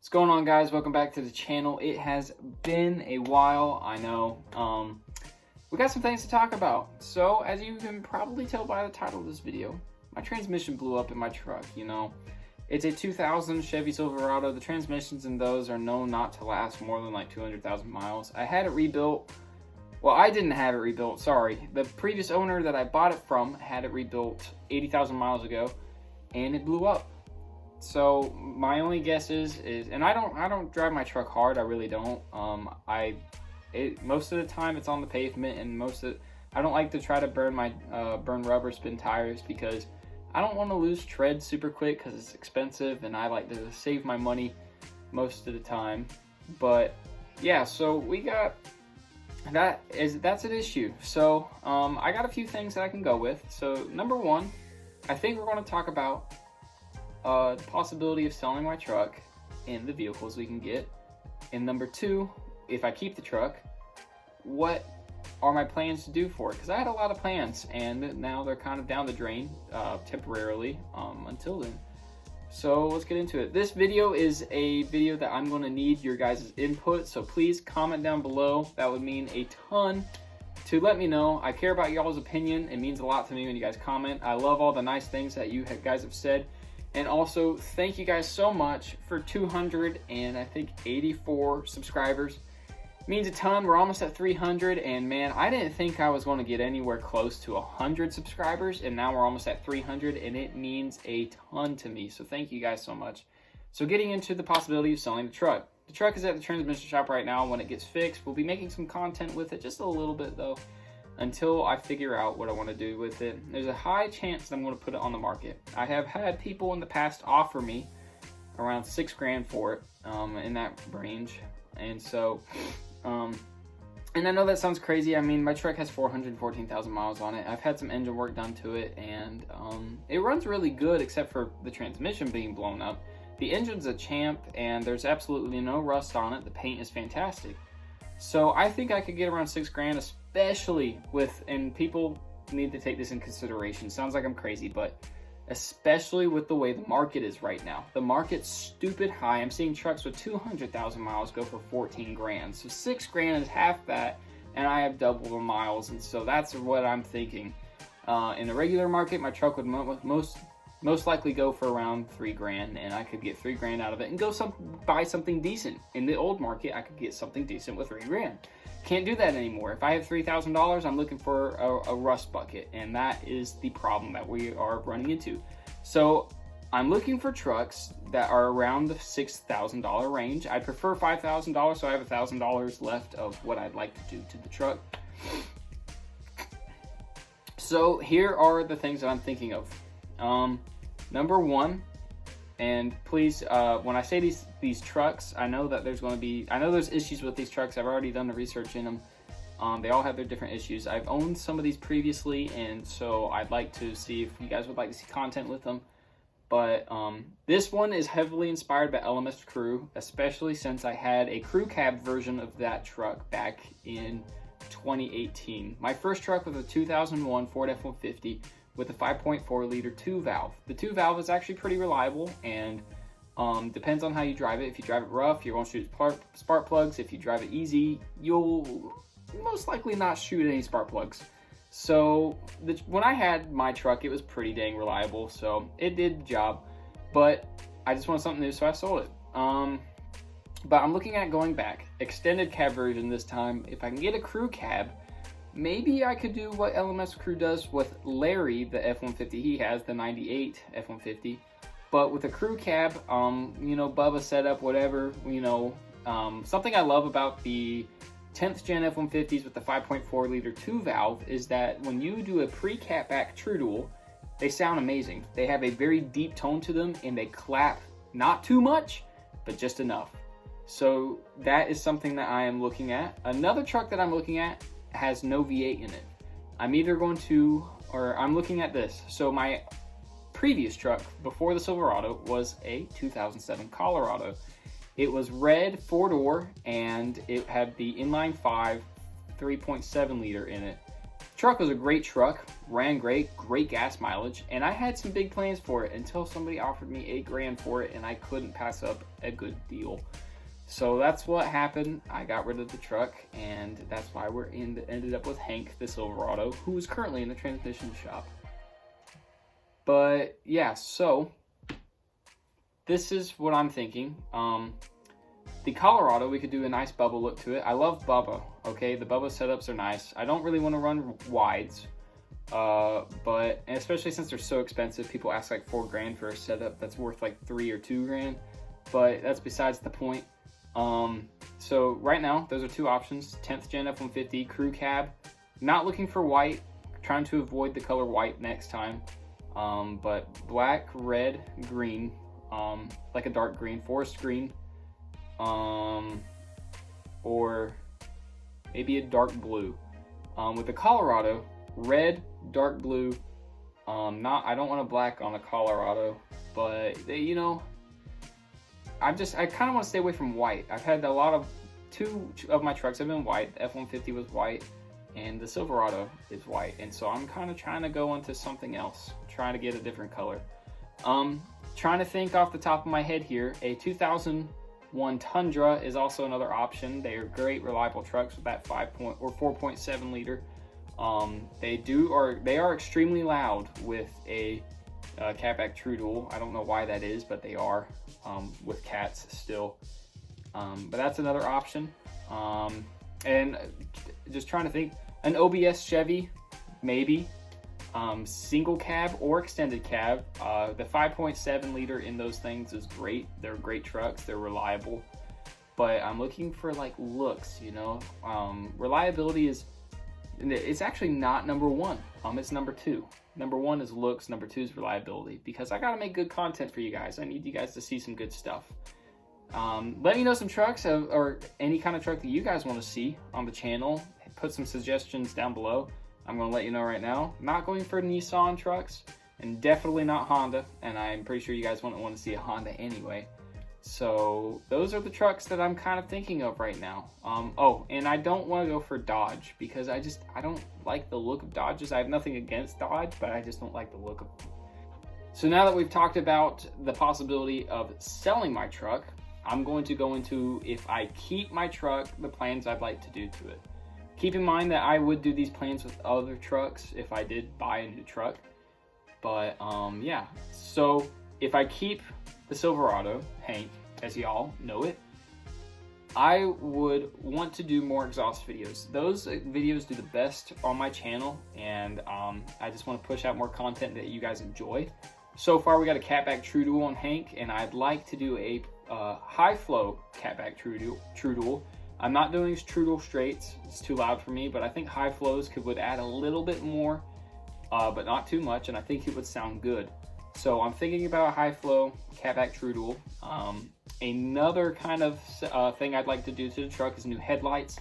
What's going on, guys? Welcome back to the channel. It has been a while, I know. We got some things to talk about. So, as you can probably tell by the title of this video, my transmission blew up in my truck, you know. It's a 2000 Chevy Silverado. The transmissions in those are known not to last more than like 200,000 miles. I had it rebuilt. Well, I didn't have it rebuilt, sorry. The previous owner that I bought it from had it rebuilt 80,000 miles ago, and it blew up. So my only guess is, and I don't drive my truck hard. I really don't. Most of the time it's on the pavement, and I don't like to try to burn rubber spin tires because I don't want to lose tread super quick because it's expensive, and I like to save my money most of the time. But yeah, so that's an issue. So I got a few things that I can go with. So number one, I think we're going to talk about the possibility of selling my truck and the vehicles we can get. And number two, if I keep the truck, what are my plans to do for it? Because I had a lot of plans, and now they're kind of down the drain temporarily until then. So let's get into it. This video is a video that I'm going to need your guys' input, so please comment down below. That would mean a ton to let me know. I care about y'all's opinion. It means a lot to me when you guys comment. I love all the nice things that you guys have said. And also, thank you guys so much for 284 subscribers. It means a ton. We're almost at 300, and man, I didn't think I was going to get anywhere close to 100 subscribers, and now we're almost at 300, and it means a ton to me. So thank you guys so much. So getting into the possibility of selling the truck. The truck is at the transmission shop right now. When it gets fixed, we'll be making some content with it, just a little bit though, until I figure out what I want to do with it. There's a high chance that I'm going to put it on the market. I have had people in the past offer me around $6,000 for it, in that range. And so, and I know that sounds crazy. I mean, my truck has 414,000 miles on it. I've had some engine work done to it, and it runs really good except for the transmission being blown up. The engine's a champ, and there's absolutely no rust on it. The paint is fantastic. So I think I could get around $6,000, especially with, and people need to take this in consideration. Sounds like I'm crazy, but especially with the way the market is right now. The market's stupid high. I'm seeing trucks with 200,000 miles go for $14,000. So $6,000 is half that, and I have double the miles. And so that's what I'm thinking. In the regular market, my truck would most likely go for around $3,000, and I could get $3,000 out of it and go buy something decent. In the old market, I could get something decent with $3,000. Can't do that anymore. If I have $3,000, I'm looking for a rust bucket, and that is the problem that we are running into. So I'm looking for trucks that are around the $6,000 range. I prefer $5,000, so I have $1,000 left of what I'd like to do to the truck. So here are the things that I'm thinking of. Number one, and please, when I say these trucks, I know that there's issues with these trucks. I've already done the research in them. They all have their different issues. I've owned some of these previously, and so I'd like to see if you guys would like to see content with them. But this one is heavily inspired by LMS Crew, especially since I had a crew cab version of that truck back in 2018. My first truck was a 2001 Ford F-150 with a 5.4 liter 2-valve. The 2-valve is actually pretty reliable, and depends on how you drive it. If you drive it rough, you won't shoot spark plugs. If you drive it easy, you'll most likely not shoot any spark plugs. So when I had my truck, it was pretty dang reliable, so it did the job. But I just wanted something new, so I sold it. But I'm looking at going back, extended cab version this time. If I can get a crew cab, maybe I could do what LMS Crew does with Larry, the F-150 he has, the 98 F-150. But with a crew cab, you know, Bubba setup, whatever, you know. Something I love about the 10th gen F-150s with the 5.4 liter 2-valve is that when you do a pre-cat back true dual, they sound amazing. They have a very deep tone to them, and they clap not too much, but just enough. So that is something that I am looking at. Another truck that I'm looking at has no V8 in it. I'm looking at this. So my previous truck before the Silverado was a 2007 Colorado. It was red, 4-door, and it had the inline 5 3.7 liter in it. truck was a great truck, ran great, great gas mileage, and I had some big plans for it until somebody offered me $8,000 for it, and I couldn't pass up a good deal. So that's what happened. I got rid of the truck, and that's why we're ended up with Hank, the Silverado, who is currently in the transmission shop. But yeah, so this is what I'm thinking. The Colorado, we could do a nice Bubba look to it. I love Bubba, okay? The Bubba setups are nice. I don't really want to run wides, but and especially since they're so expensive, people ask like $4,000 for a setup that's worth like $3,000 or $2,000, but that's besides the point. So right now, those are two options: 10th gen F-150 crew cab. Not looking for white, trying to avoid the color white next time. But black, red, green, like a dark green, forest green, or maybe a dark blue. With the Colorado, red, dark blue. I don't want a black on a Colorado, but you know, I kind of want to stay away from white. I've had two of my trucks have been white. The F-150 was white, and the Silverado is white. And so I'm kind of trying to go into something else, trying to get a different color. Trying to think off the top of my head here, a 2001 Tundra is also another option. They are great, reliable trucks with that 4.7 liter. They are extremely loud with a catback true dual. I don't know why that is, but they are with cats still. But that's another option. And just trying to think, an OBS Chevy, maybe. Single cab or extended cab. The 5.7 liter in those things is great. They're great trucks. They're reliable. But I'm looking for like looks, you know. Reliability it's actually not number one. It's number two. Number one is looks, number two is reliability, because I gotta make good content for you guys. I need you guys to see some good stuff. Let me know some trucks or any kind of truck that you guys want to see on the channel. Put some suggestions down below. I'm going to let you know right now. Not going for Nissan trucks, and definitely not Honda, and I'm pretty sure you guys wouldn't want to see a Honda anyway. So those are the trucks that I'm kind of thinking of right now. Oh, and I don't want to go for Dodge, because I don't like the look of Dodges. I have nothing against Dodge, but I just don't like the look of them. So now that we've talked about the possibility of selling my truck, I'm going to go into, if I keep my truck, the plans I'd like to do to it. Keep in mind that I would do these plans with other trucks if I did buy a new truck. But yeah, so if I keep the Silverado, Hank, as y'all know it, I would want to do more exhaust videos. Those videos do the best on my channel, and I just want to push out more content that you guys enjoy. So far, we got a catback true dual on Hank, and I'd like to do a high flow catback true dual. I'm not doing true dual straights; it's too loud for me. But I think high flows would add a little bit more, but not too much, and I think it would sound good. So I'm thinking about a high flow catback true dual. Another kind of thing I'd like to do to the truck is new headlights.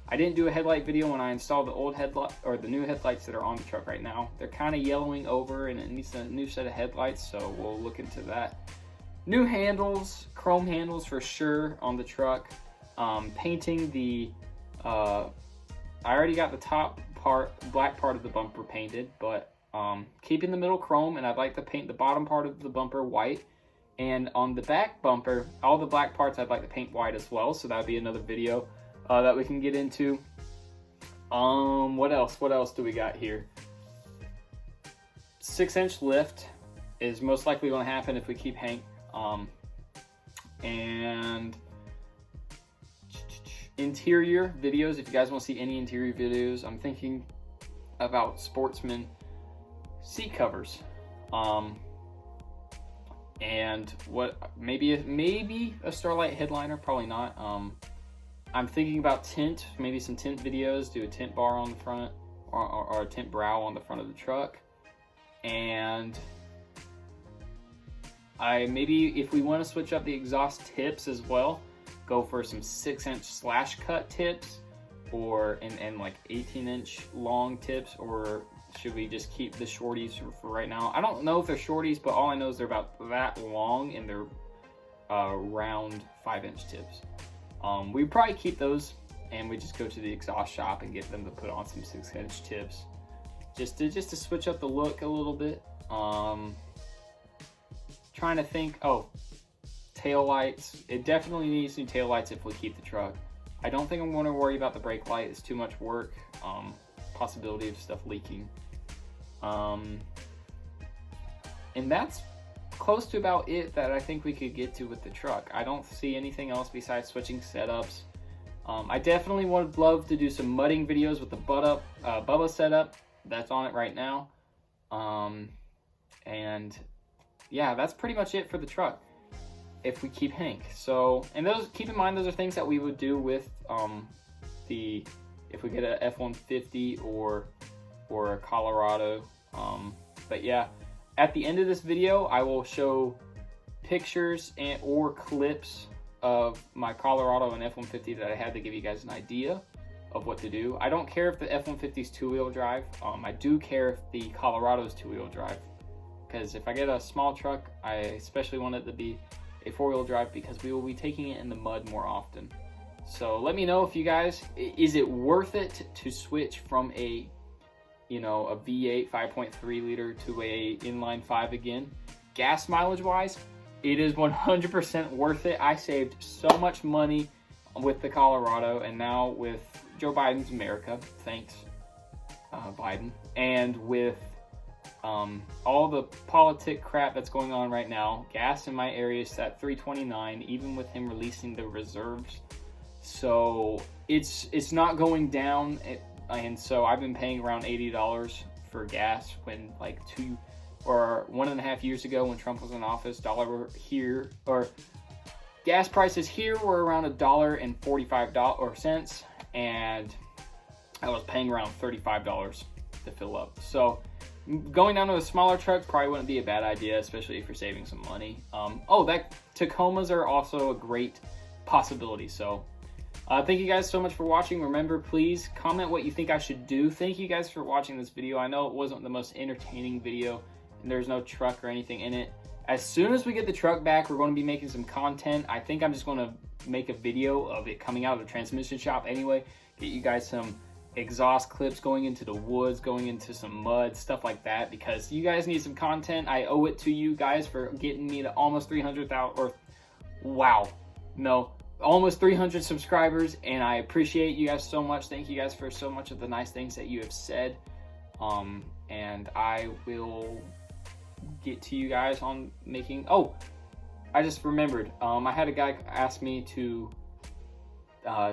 I didn't do a headlight video when I installed the old headlight or the new headlights that are on the truck right now. They're kind of yellowing over, and it needs a new set of headlights, so we'll look into that. New handles, chrome handles for sure on the truck. Painting the, I already got the top part, black part of the bumper painted, but keeping the middle chrome, and I'd like to paint the bottom part of the bumper white. And on the back bumper, all the black parts I'd like to paint white as well, so that would be another video that we can get into. What else do we got here? 6-inch lift is most likely going to happen if we keep Hank. And interior videos, if you guys want to see any interior videos, I'm thinking about Sportsman seat covers. And what maybe a Starlight headliner, probably not. I'm thinking about tint, maybe some tint videos, do a tint bar on the front or a tint brow on the front of the truck. And maybe if we want to switch up the exhaust tips as well, go for some 6-inch slash cut tips, or and like 18-inch long tips, or should we just keep the shorties for right now? I don't know if they're shorties, but all I know is they're about that long, and they're round 5-inch tips. We probably keep those, and we just go to the exhaust shop and get them to put on some 6-inch tips. just to switch up the look a little bit. Trying to think. Oh, tail lights. It definitely needs new tail lights if we keep the truck. I don't think I'm going to worry about the brake light. It's too much work. Possibility of stuff leaking. And that's close to about it that I think we could get to with the truck. I don't see anything else besides switching setups. I definitely would love to do some mudding videos with the Bubba setup. That's on it right now. And yeah, that's pretty much it for the truck if we keep Hank. So, and those, keep in mind, those are things that we would do with if we get a F-150 or a Colorado. But yeah, at the end of this video, I will show pictures or clips of my Colorado and F-150 that I had to give you guys an idea of what to do. I don't care if the F-150 is two-wheel drive. I do care if the Colorado is two-wheel drive, because if I get a small truck, I especially want it to be a four-wheel drive, because we will be taking it in the mud more often. So let me know if you guys, is it worth it to switch from a V8 5.3 liter to a inline 5 again? Gas mileage wise, it is 100% worth it. I saved so much money with the Colorado, and now with Joe Biden's America, thanks Biden, and with all the politic crap that's going on right now, gas in my area is at $3.29, even with him releasing the reserves. So it's not going down, and so I've been paying around $80 for gas when like 2 or 1.5 years ago when Trump was in office, gas prices here were around $1.45, and I was paying around $35 to fill up. So going down to a smaller truck probably wouldn't be a bad idea, especially if you're saving some money. Tacomas are also a great possibility. So thank you guys so much for watching. Remember, please comment what you think I should do. Thank you guys for watching this video. I know it wasn't the most entertaining video, and there's no truck or anything in it. As soon as we get the truck back, we're going to be making some content. I think I'm just going to make a video of it coming out of the transmission shop anyway. Get you guys some exhaust clips going into the woods, going into some mud, stuff like that, because you guys need some content. I owe it to you guys for getting me to almost 300,000, almost 300 subscribers, and I appreciate you guys so much. Thank you guys for so much of the nice things that you have said. And I will get to you guys on making, I just remembered, I had a guy ask me to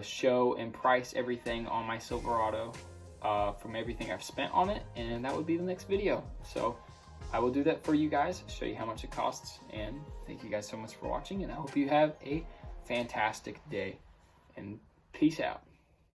show and price everything on my Silverado from everything I've spent on it, and that would be the next video. So I will do that for you guys, show you how much it costs, and thank you guys so much for watching, and I hope you have a fantastic day, and peace out.